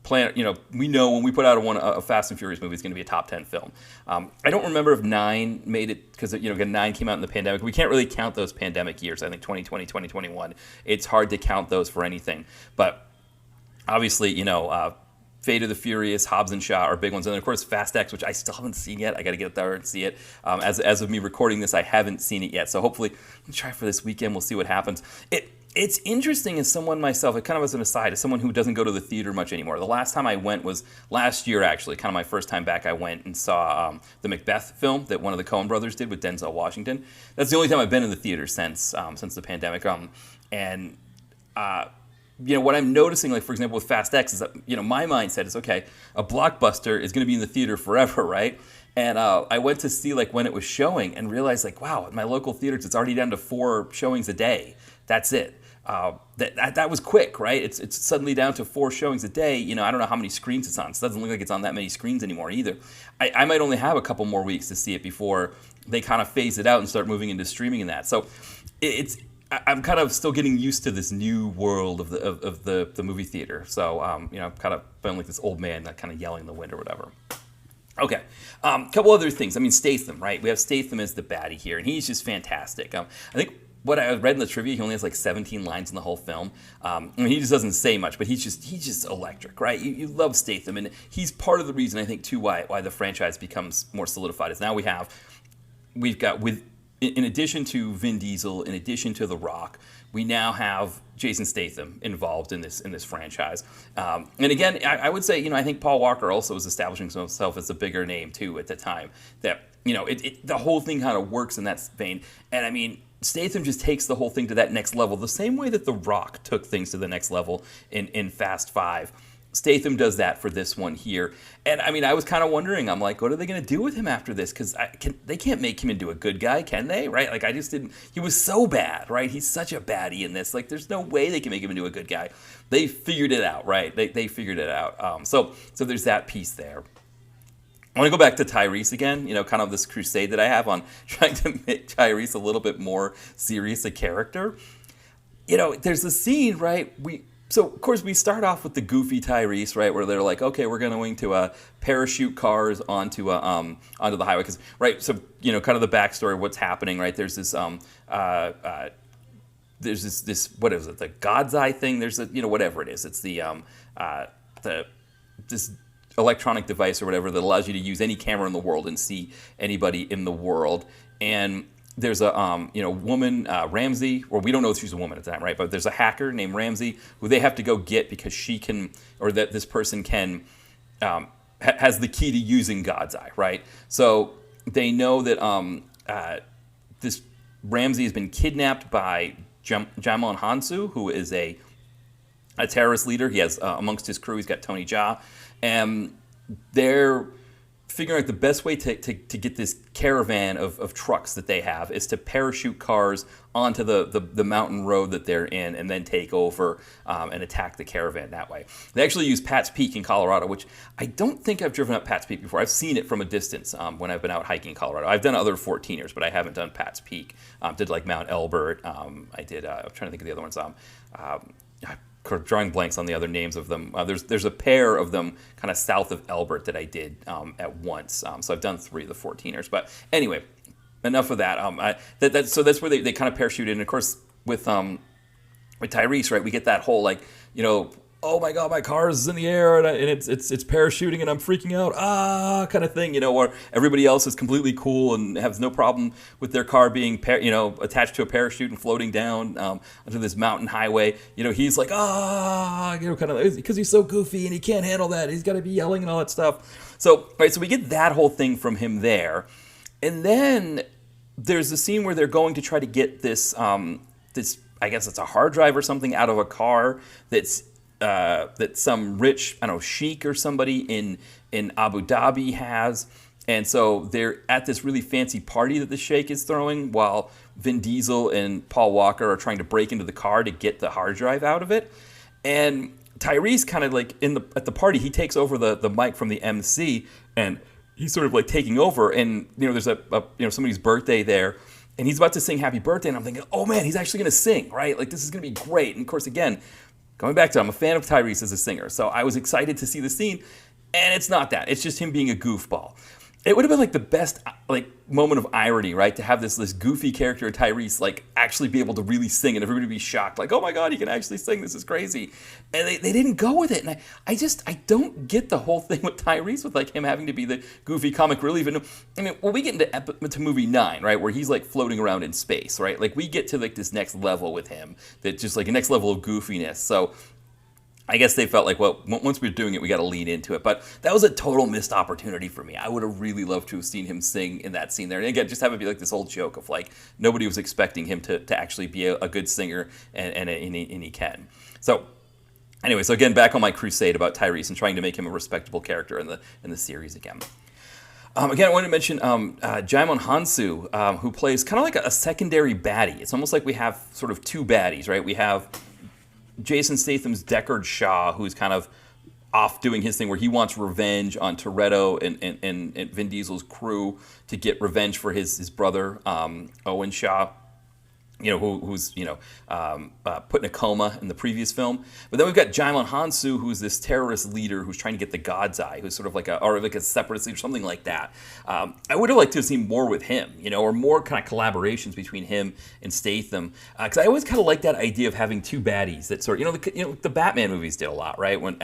plan. We know when we put out a Fast and Furious movie, it's going to be a top 10 film. I don't remember if 9 made it, because again, 9 came out in the pandemic. We can't really count those pandemic years. I think 2020, 2021. It's hard to count those for anything, but obviously, Fate of the Furious, Hobbs and Shaw are big ones. And then, of course, Fast X, which I still haven't seen yet. I got to get there and see it. As of me recording this, I haven't seen it yet. So hopefully, I'll try for this weekend. We'll see what happens. It's interesting as someone myself, kind of as an aside, as someone who doesn't go to the theater much anymore. The last time I went was last year, actually, kind of my first time back. I went and saw the Macbeth film that one of the Coen brothers did with Denzel Washington. That's the only time I've been in the theater since the pandemic. And what I'm noticing, like for example with Fast X, is that my mindset is okay. A blockbuster is going to be in the theater forever, right? And I went to see like when it was showing and realized like, wow, at my local theaters it's already down to 4 showings a day. That's it. That was quick, right? It's suddenly down to 4 showings a day. I don't know how many screens it's on. So it doesn't look like it's on that many screens anymore either. I might only have a couple more weeks to see it before they kind of phase it out and start moving into streaming and that. So I'm kind of still getting used to this new world of the movie theater. So I'm kind of feeling like this old man that kind of yelling in the wind or whatever. Okay, couple other things. I mean, Statham, right? We have Statham as the baddie here, and he's just fantastic. I think what I read in the trivia, he only has like 17 lines in the whole film. I mean, he just doesn't say much, but he's just electric, right? You love Statham, and he's part of the reason I think too why the franchise becomes more solidified. Is now we've got in addition to Vin Diesel, in addition to The Rock, we now have Jason Statham involved in this franchise. And again, I would say, I think Paul Walker also was establishing himself as a bigger name too at the time. That the whole thing kind of works in that vein. And I mean, Statham just takes the whole thing to that next level, the same way that The Rock took things to the next level in Fast 5. Statham does that for this one here. And I mean, I was kind of wondering, I'm like, what are they going to do with him after this? Because they can't make him into a good guy, can they? Right? Like, I just didn't, he was so bad, right? He's such a baddie in this. Like, there's no way they can make him into a good guy. They figured it out, right? They figured it out. So there's that piece there. I want to go back to Tyrese again, kind of this crusade that I have on trying to make Tyrese a little bit more serious a character. There's a scene, right? So, of course, we start off with the goofy Tyrese, right, where they're like, okay, we're going to parachute cars onto the highway. Cause, right, so, kind of the backstory of what's happening, right, there's this, what is it, the God's Eye thing? There's whatever it is. It's this electronic device or whatever that allows you to use any camera in the world and see anybody in the world. And there's a woman, Ramsey, or we don't know if she's a woman at the time, right? But there's a hacker named Ramsey who they have to go get because she can, or that this person can, has the key to using God's Eye, right? So they know that this Ramsey has been kidnapped by Jamon Hansu, who is a terrorist leader. He has amongst his crew, he's got Tony Jaa, and they're figuring out the best way to get this caravan of trucks that they have is to parachute cars onto the mountain road that they're in and then take over and attack the caravan that way. They actually use Pat's Peak in Colorado, which I don't think I've driven up Pat's Peak before. I've seen it from a distance when I've been out hiking in Colorado. I've done other 14ers, but I haven't done Pat's Peak. Did like Mount Elbert. I did, I'm trying to think of the other ones. Drawing blanks on the other names of them. There's a pair of them kind of south of Elbert that I did at once. So I've done 3 of the 14ers. But anyway, enough of that. So that's where they kind of parachute in. And of course, with Tyrese, right, we get that whole like, oh my God, my car is in the air and it's parachuting and I'm freaking out, kind of thing, or everybody else is completely cool and has no problem with their car being, attached to a parachute and floating down onto this mountain highway. He's like, kind of, because he's so goofy and he can't handle that. He's got to be yelling and all that stuff. So, right, so we get that whole thing from him there. And then there's a scene where they're going to try to get this, I guess it's a hard drive or something out of a car that some rich, sheik or somebody in Abu Dhabi has. And so they're at this really fancy party that the sheik is throwing while Vin Diesel and Paul Walker are trying to break into the car to get the hard drive out of it. And Tyrese kind of like at the party, he takes over the mic from the MC and he's sort of like taking over. And, there's somebody's birthday there and he's about to sing happy birthday. And I'm thinking, oh man, he's actually going to sing, right? Like this is going to be great. And of course, again, going back to it, I'm a fan of Tyrese as a singer, so I was excited to see the scene, and it's not that. It's just him being a goofball. It would have been like the best moment of irony, right? To have this goofy character Tyrese actually be able to really sing and everybody be shocked, like, oh my God, he can actually sing. This is crazy. And they didn't go with it. And I don't get the whole thing with Tyrese with him having to be the goofy comic relief. And I mean, when we get into movie 9, right, where he's floating around in space, right? We get to this next level with him that just a next level of goofiness. So I guess they felt like, well, once we're doing it, we got to lean into it. But that was a total missed opportunity for me. I would have really loved to have seen him sing in that scene there. And again, just have it be like this old joke of like nobody was expecting him to actually be a good singer, and he can. So anyway, so again, back on my crusade about Tyrese and trying to make him a respectable character in the series again. Again, I wanted to mention Jaimon Hansu, who plays kind of like a secondary baddie. It's almost like we have sort of two baddies, right? We have Jason Statham's Deckard Shaw, who's kind of off doing his thing where he wants revenge on Toretto and Vin Diesel's crew to get revenge for his brother, Owen Shaw, who's put in a coma in the previous film. But then we've got Jaimon Hansu, who's this terrorist leader who's trying to get the God's Eye, who's sort of like a separatist leader, something like that. I would have liked to have seen more with him, or more kind of collaborations between him and Statham, because I always kind of like that idea of having two baddies that sort of, the Batman movies did a lot, right? When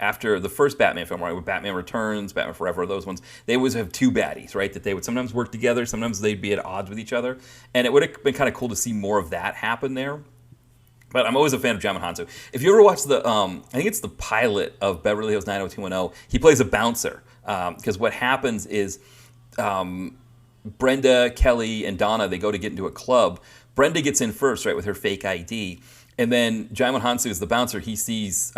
after the first Batman film, right, with Batman Returns, Batman Forever, those ones, they always have two baddies, right? That they would sometimes work together, sometimes they'd be at odds with each other. And it would have been kind of cool to see more of that happen there. But I'm always a fan of Jaimon Hansu. If you ever watch I think it's the pilot of Beverly Hills 90210, he plays a bouncer. Because what happens is Brenda, Kelly, and Donna, they go to get into a club. Brenda gets in first, right, with her fake ID. And then Jaimon Hansu is the bouncer. He sees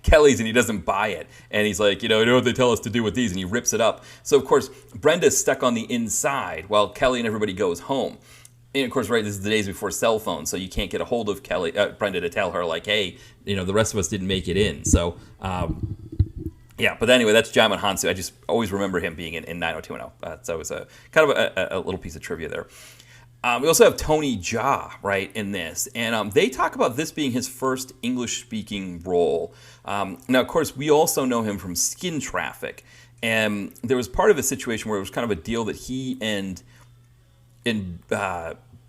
Kelly's and he doesn't buy it. And he's like, you know what they tell us to do with these? And he rips it up. So, of course, Brenda's stuck on the inside while Kelly and everybody goes home. And, of course, right, this is the days before cell phones, so you can't get a hold of Brenda to tell her, like, hey, the rest of us didn't make it in. So, yeah, but anyway, that's Jaimon Hansu. I just always remember him being in 90210. So it was a kind of a little piece of trivia there. We also have Tony Jaa, right, in this. And they talk about this being his first English-speaking role. Now, of course, we also know him from Skin Traffic. And there was part of a situation where it was kind of a deal that he and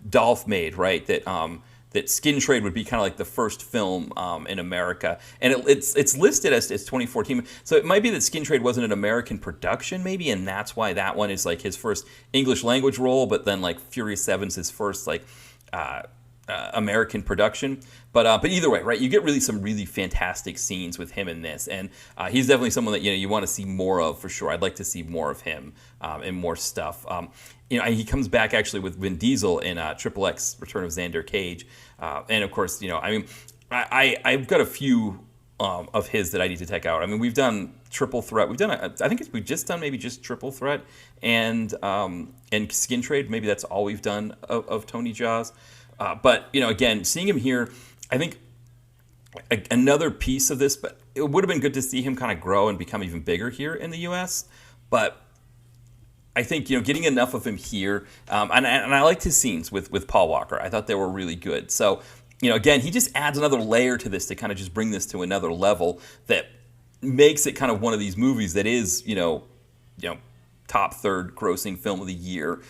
Dolph made, right, that Skin Trade would be kind of like the first film in America. And it's listed as 2014. So it might be that Skin Trade wasn't an American production, maybe, and that's why that one is like his first English language role, but then like Furious 7's his first like American production. But either way, right, you get really some really fantastic scenes with him in this. And he's definitely someone that you want to see more of for sure. I'd like to see more of him and more stuff. He comes back actually with Vin Diesel in Triple X Return of Xander Cage. And of course, I've got a few of his that I need to check out. I mean, we've done Triple Threat. We've just done maybe just Triple Threat and Skin Trade. Maybe that's all we've done of Tony Jaa's. But, again, seeing him here, I think another piece of this, but it would have been good to see him kind of grow and become even bigger here in the U.S. But I think, getting enough of him here, and I liked his scenes with Paul Walker. I thought they were really good. So, again, he just adds another layer to this to kind of just bring this to another level that makes it kind of one of these movies that is, top third grossing film of the year.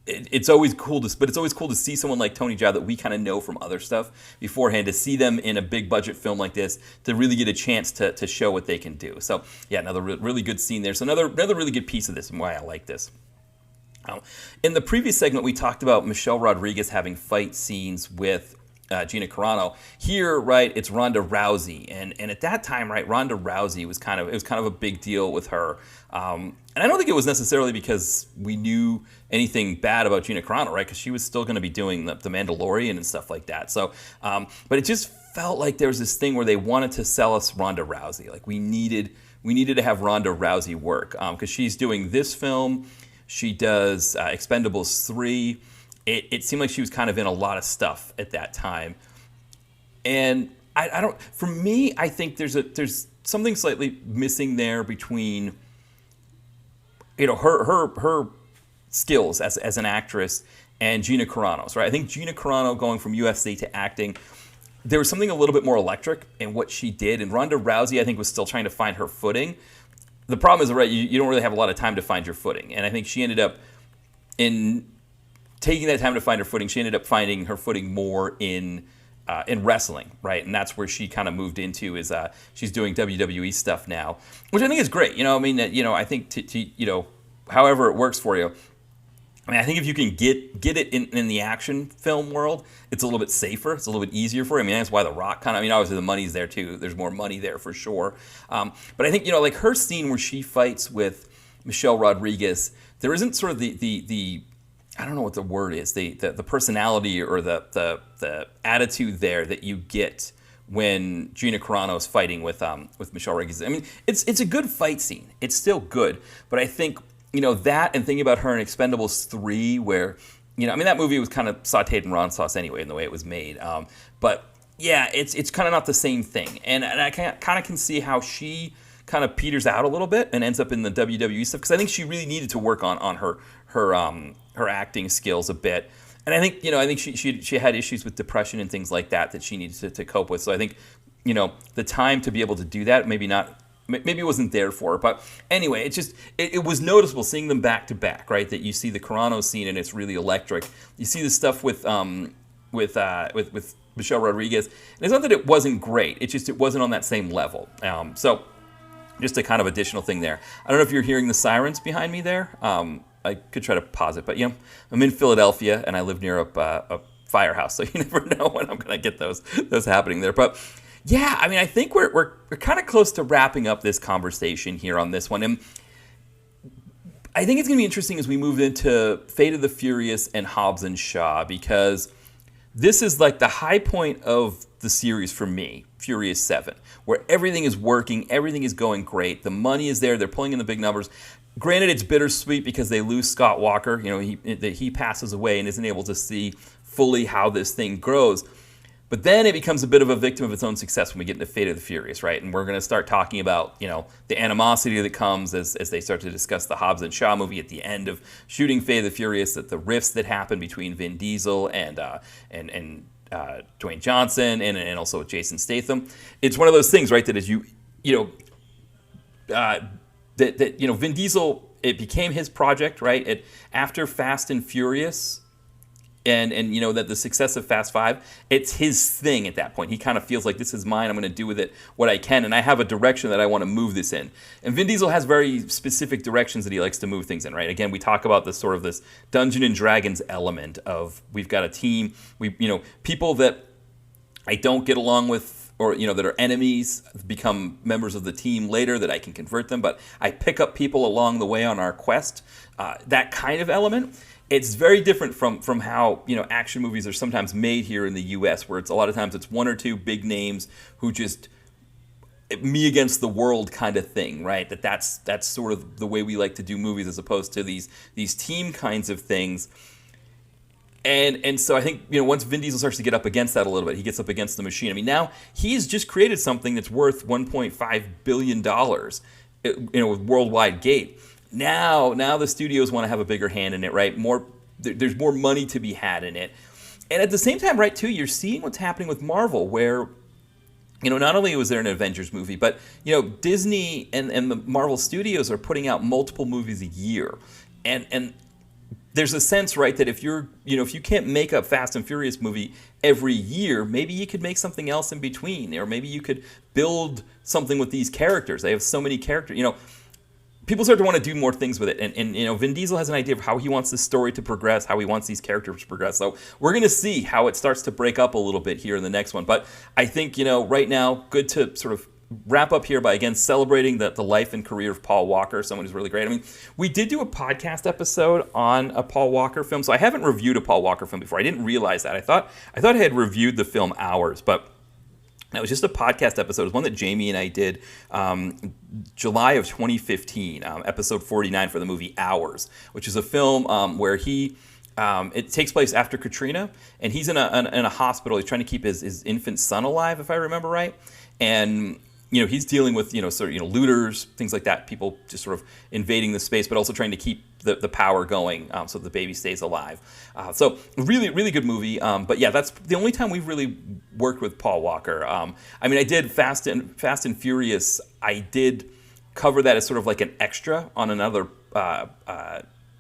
It's always cool to see someone like Tony Jaa that we kind of know from other stuff beforehand, to see them in a big budget film like this, to really get a chance to show what they can do. So yeah, another really good scene there. So another really good piece of this and why I like this. In the previous segment, we talked about Michelle Rodriguez having fight scenes with Gina Carano. Here, right, it's Ronda Rousey, and at that time, right, Ronda Rousey was kind of a big deal with her. And I don't think it was necessarily because we knew anything bad about Gina Carano, right? Because she was still going to be doing the Mandalorian and stuff like that. So, but it just felt like there was this thing where they wanted to sell us Ronda Rousey. Like we needed to have Ronda Rousey work because she's doing this film. She does Expendables 3. It seemed like she was kind of in a lot of stuff at that time. And I don't. For me, I think there's something slightly missing there between her skills as an actress and Gina Carano's, right? I think Gina Carano going from UFC to acting, there was something a little bit more electric in what she did, and Ronda Rousey, I think, was still trying to find her footing. The problem is, right, you don't really have a lot of time to find your footing, and I think she ended up in taking that time to find her footing. She ended up finding her footing more in wrestling, right? And that's where she kind of moved into is she's doing WWE stuff now, which I think is great. I think to however it works for you. I mean, I think if you can get it in the action film world, it's a little bit safer. It's a little bit easier for you. I mean, that's why The Rock kind of. I mean, obviously the money's there too. There's more money there for sure. But I think like her scene where she fights with Michelle Rodriguez, there isn't sort of the I don't know what the word is, the personality or the attitude there that you get when Gina Carano is fighting with Michelle Rodriguez. I mean, it's a good fight scene. It's still good, but I think that and thinking about her in Expendables 3, where I mean that movie was kind of sautéed in raw sauce anyway in the way it was made. But yeah, it's kind of not the same thing, and I kind of can see how she kind of peters out a little bit and ends up in the WWE stuff because I think she really needed to work on her acting skills a bit. And I think she had issues with depression and things like that she needed to cope with. So I think the time to be able to do that maybe it wasn't there for her. But anyway, it was noticeable seeing them back to back, right? That you see the Carano scene and it's really electric. You see the stuff with Michelle Rodriguez. And it's not that it wasn't great. It's just it wasn't on that same level. So just a kind of additional thing there. I don't know if you're hearing the sirens behind me there. I could try to pause it, but I'm in Philadelphia and I live near a firehouse, so you never know when I'm going to get those happening there. But yeah, I mean, I think we're kind of close to wrapping up this conversation here on this one, and I think it's going to be interesting as we move into Fate of the Furious and Hobbs and Shaw, because this is like the high point of the series for me, Furious 7, where everything is working, everything is going great, the money is there, they're pulling in the big numbers. Granted, it's bittersweet because they lose Scott Walker, he passes away and isn't able to see fully how this thing grows. But then it becomes a bit of a victim of its own success when we get into Fate of the Furious, right? And we're going to start talking about, the animosity that comes as they start to discuss the Hobbs and Shaw movie at the end of shooting Fate of the Furious, that the rifts that happen between Vin Diesel and Dwayne Johnson and also Jason Statham. It's one of those things, right, that as Vin Diesel, it became his project, right? After Fast and Furious, and that the success of Fast 5, it's his thing at that point. He kind of feels like this is mine. I'm going to do with it what I can, and I have a direction that I want to move this in. And Vin Diesel has very specific directions that he likes to move things in, right? Again, we talk about this sort of this Dungeons and Dragons element of we've got a team, people that I don't get along with, or that are enemies become members of the team later, that I can convert them, but I pick up people along the way on our quest. That kind of element, it's very different from how action movies are sometimes made here in the U.S., where it's a lot of times it's one or two big names who just me against the world kind of thing, right? That's sort of the way we like to do movies, as opposed to these team kinds of things. And so I think, once Vin Diesel starts to get up against that a little bit, he gets up against the machine. I mean, now he's just created something that's worth $1.5 billion, with worldwide gate. Now the studios want to have a bigger hand in it, right? There's more money to be had in it. And at the same time, right, too, you're seeing what's happening with Marvel, where, not only was there an Avengers movie, but, Disney and the Marvel Studios are putting out multiple movies a year. And there's a sense, right, that if you can't make a Fast and Furious movie every year, maybe you could make something else in between, or maybe you could build something with these characters. They have so many characters, people start to want to do more things with it. And Vin Diesel has an idea of how he wants this story to progress, how he wants these characters to progress. So we're going to see how it starts to break up a little bit here in the next one. But I think, right now, good to sort of wrap up here by, again, celebrating the life and career of Paul Walker, someone who's really great. I mean, we did do a podcast episode on a Paul Walker film, so I haven't reviewed a Paul Walker film before. I didn't realize that. I thought I had reviewed the film Hours, but it was just a podcast episode. It was one that Jamie and I did July of 2015, episode 49 for the movie Hours, which is a film where it takes place after Katrina, and he's in a hospital. He's trying to keep his infant son alive, if I remember right, and he's dealing with looters, things like that, people just sort of invading the space, but also trying to keep the power going so the baby stays alive. So really, really good movie. But yeah, that's the only time we've really worked with Paul Walker. I mean, I did Fast and Furious. I did cover that as sort of like an extra on another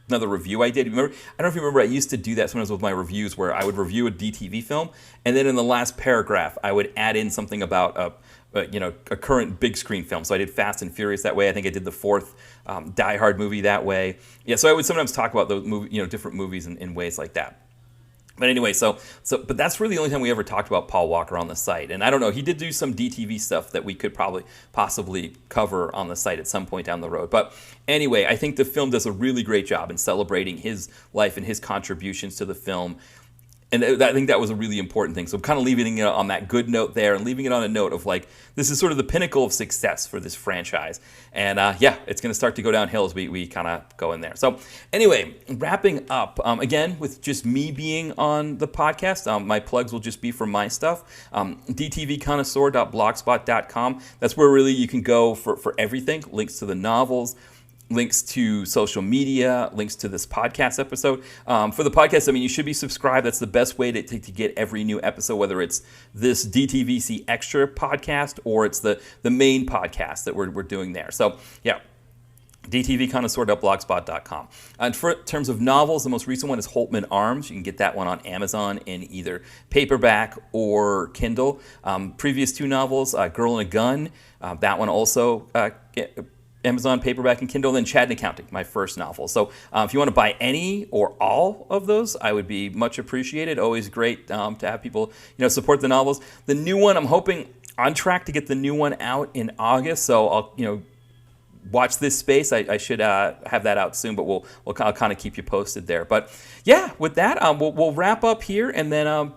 another review I did. Remember, I don't know if you remember, I used to do that sometimes with my reviews where I would review a DTV film, and then in the last paragraph, I would add in something about a current big screen film. So I did Fast and Furious that way. I think I did the fourth Die Hard movie that way. Yeah, so I would sometimes talk about those different movies in ways like that. But anyway, but that's really the only time we ever talked about Paul Walker on the site. And I don't know, he did do some DTV stuff that we could possibly cover on the site at some point down the road. But anyway, I think the film does a really great job in celebrating his life and his contributions to the film. And I think that was a really important thing. So I'm kind of leaving it on that good note there and leaving it on a note of like, this is sort of the pinnacle of success for this franchise. And it's going to start to go downhill as we kind of go in there. So anyway, wrapping up, again, with just me being on the podcast, my plugs will just be for my stuff. dtvconnoisseur.blogspot.com. That's where really you can go for everything. Links to the novels, links to social media, links to this podcast episode. For the podcast, I mean, you should be subscribed. That's the best way to get every new episode, whether it's this DTVC Extra podcast or it's the main podcast that we're doing there. So, yeah. dtvconnoisseur.blogspot.com. And in terms of novels, the most recent one is Holtman Arms. You can get that one on Amazon in either paperback or Kindle. Previous two novels, Girl and a Gun, that one also Amazon paperback and Kindle, then Chad and Accounting, my first novel. So if you want to buy any or all of those, I would be much appreciated. Always great to have people support the novels. The new one, I'm hoping on track to get the new one out in August. So I'll watch this space. I should have that out soon, but I'll kind of keep you posted there. But yeah, with that, we'll wrap up here, and then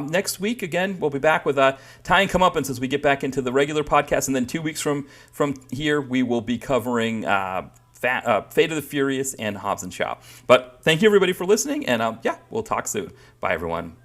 next week again we'll be back with tying comeuppance as we get back into the regular podcast, and then 2 weeks from here we will be covering Fate of the Furious and Hobbs and Shaw. But thank you everybody for listening, and we'll talk soon. Bye everyone.